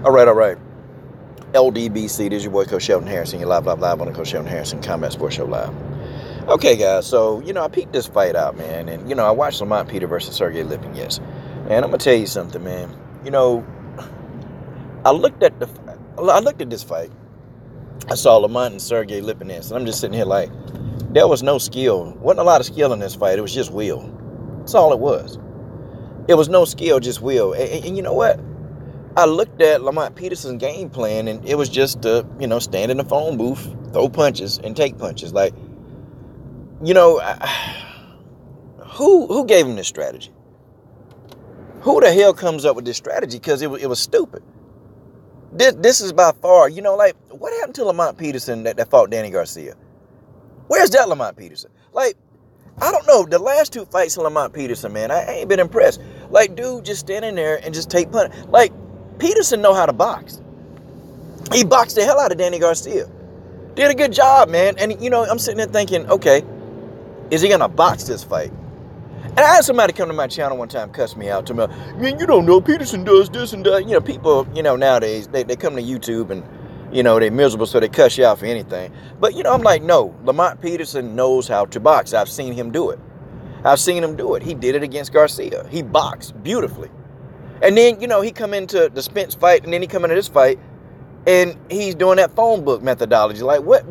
All right. LDBC, this is your boy Coach Shelton Harrison. You're live on the Coach Shelton Harrison Combat Sports Show Live. Okay, guys, so, I peeked this fight out, man. And, I watched Lamont Peter versus Sergey Lipinets. And I'm going to tell you something, man. I looked at this fight. I saw Lamont and Sergey Lipinets. And I'm just sitting here like, there was no skill. Wasn't a lot of skill in this fight. It was just will. That's all it was. It was no skill, just will. And you know what? I looked at Lamont Peterson's game plan, and it was just to, stand in the phone booth, throw punches, and take punches. Like, who gave him this strategy? Who the hell comes up with this strategy? Because it was stupid. This is by far, what happened to Lamont Peterson that fought Danny Garcia? Where's that Lamont Peterson? Like, I don't know. The last two fights of Lamont Peterson, man, I ain't been impressed. Like, dude, just standing there and just take punch. Like, Peterson know how to box. He boxed the hell out of Danny Garcia. Did a good job, man. And, I'm sitting there thinking, okay, is he going to box this fight? And I had somebody come to my channel one time, cuss me out, to me, man, you don't know, Peterson does this and that. People, nowadays, they come to YouTube and, they're miserable, so they cuss you out for anything. But, I'm like, no, Lamont Peterson knows how to box. I've seen him do it. He did it against Garcia. He boxed beautifully. And then, he come into the Spence fight, and then he come into this fight, and he's doing that phone book methodology. Like, what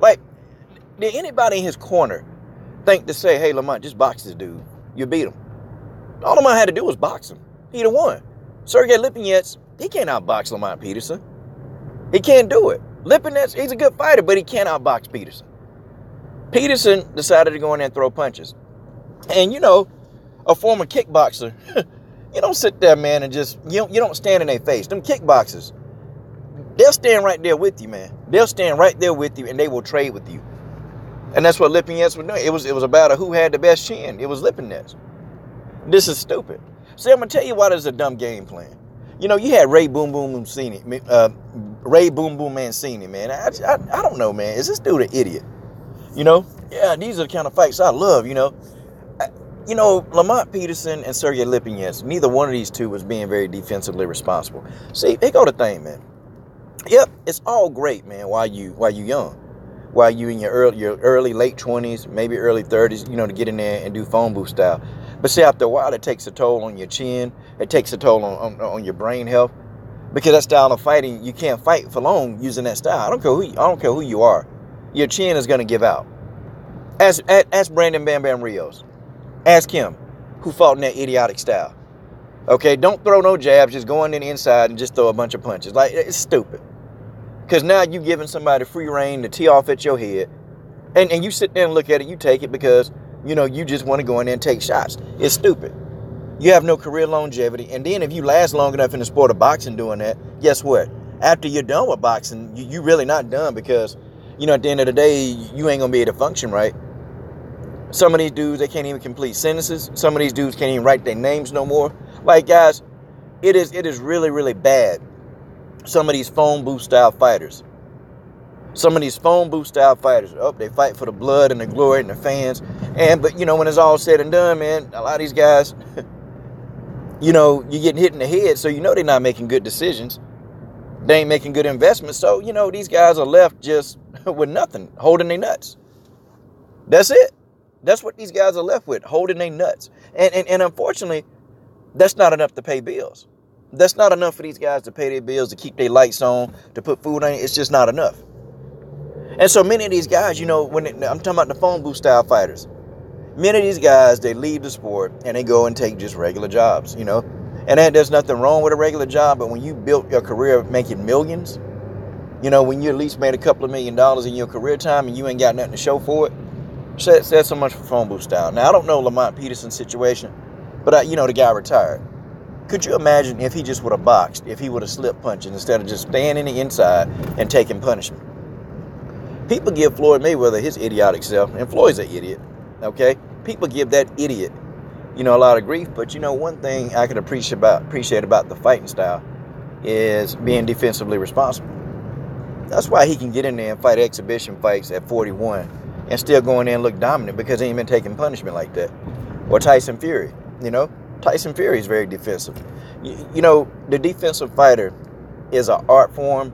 like, did anybody in his corner think to say, hey, Lamont, just box this dude. You beat him. All Lamont had to do was box him. He'd have won. Sergey Lipinets, he can't outbox Lamont Peterson. He can't do it. Lipinets, he's a good fighter, but he can't outbox Peterson. Peterson decided to go in there and throw punches. And, a former kickboxer, you don't sit there, man, and just, you don't stand in their face. Them kickboxers, they'll stand right there with you, man. They'll stand right there with you, and they will trade with you. And that's what Lipinets was doing. It was about who had the best chin. It was Lipinets. This is stupid. See, I'm going to tell you why this is a dumb game plan. You had Ray Boom Boom Mancini, man. I don't know, man. Is this dude an idiot? Yeah, these are the kind of fights I love, Lamont Peterson and Sergey Lipinets, neither one of these two was being very defensively responsible. See, here go the thing, man. Yep, it's all great, man, while you young. While you in your early, late 20s, maybe early 30s, to get in there and do phone booth style. But see, after a while, it takes a toll on your chin. It takes a toll on your brain health. Because that style of fighting, you can't fight for long using that style. I don't care who you are. Your chin is going to give out. Ask Brandon Bam Bam Rios. Ask him who fought in that idiotic style. Okay, don't throw no jabs. Just go in the inside and just throw a bunch of punches. Like, it's stupid. Because now you're giving somebody free reign to tee off at your head. And you sit there and look at it. You take it because, you just want to go in there and take shots. It's stupid. You have no career longevity. And then if you last long enough in the sport of boxing doing that, guess what? After you're done with boxing, you're really not done because, at the end of the day, you ain't going to be able to function right. Some of these dudes, they can't even complete sentences. Some of these dudes can't even write their names no more. Like, guys, it is really, really bad. Some of these phone booth style fighters. Oh, they fight for the blood and the glory and the fans. But when it's all said and done, man, a lot of these guys, you're getting hit in the head, so they're not making good decisions. They ain't making good investments. So, these guys are left just with nothing, holding their nuts. That's it. That's what these guys are left with, holding their nuts. And unfortunately, that's not enough to pay bills. That's not enough for these guys to pay their bills, to keep their lights on, to put food on it. It's just not enough. And so many of these guys, I'm talking about the phone booth style fighters. Many of these guys, they leave the sport and they go and take just regular jobs, And there's nothing wrong with a regular job, but when you built your career making millions, when you at least made a couple of $1 million in your career time and you ain't got nothing to show for it, said so much for phone booth style. Now, I don't know Lamont Peterson's situation, but the guy retired. Could you imagine if he just would have boxed, if he would have slipped punches instead of just staying in the inside and taking punishment? People give Floyd Mayweather his idiotic self, and Floyd's an idiot, okay? People give that idiot, a lot of grief, but one thing I can appreciate about the fighting style is being defensively responsible. That's why he can get in there and fight exhibition fights at 41 and still go in there and look dominant because he ain't been taking punishment like that. Or Tyson Fury, Tyson Fury is very defensive. The defensive fighter is an art form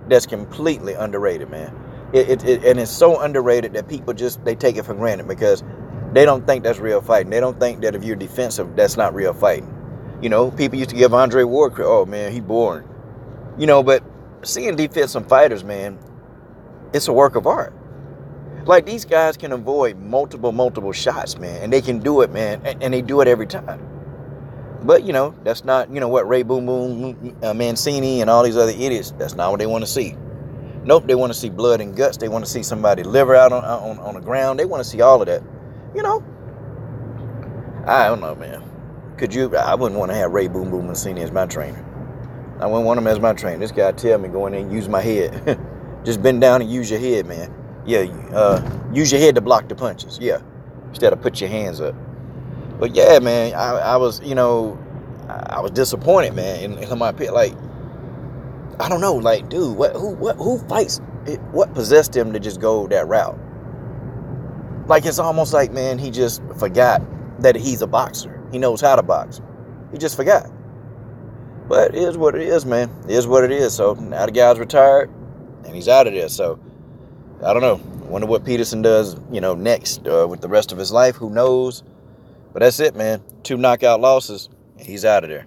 that's completely underrated, man. And it's so underrated that people they take it for granted because they don't think that's real fighting. They don't think that if you're defensive, that's not real fighting. You know, people used to give Andre Ward credit. Oh, man, he boring. You know, but seeing defensive fighters, man, it's a work of art. Like, these guys can avoid multiple shots, man, and they can do it, man, and they do it every time. But, you know, that's not, you know what, Ray Boom Boom Mancini and all these other idiots, that's not what they want to see. Nope, they want to see blood and guts. They want to see somebody liver out on the ground. They want to see all of that. You know, I don't know, man. I wouldn't want to have Ray Boom Boom Mancini as my trainer. I wouldn't want him as my trainer. This guy tell me go in there and use my head. Just bend down and use your head, man. Yeah, use your head to block the punches. Yeah, instead of put your hands up. But yeah, man, I was, you know, I was disappointed, man, in my opinion. Like, I don't know, like, dude, who fights? What possessed him to just go that route? Like, it's almost like, man, he just forgot that he's a boxer. He knows how to box. He just forgot. But it is what it is, man. It is what it is. So now the guy's retired, and he's out of there. So I don't know. I wonder what Peterson does, you know, next with the rest of his life. Who knows? But that's it, man. 2 knockout losses, and he's out of there.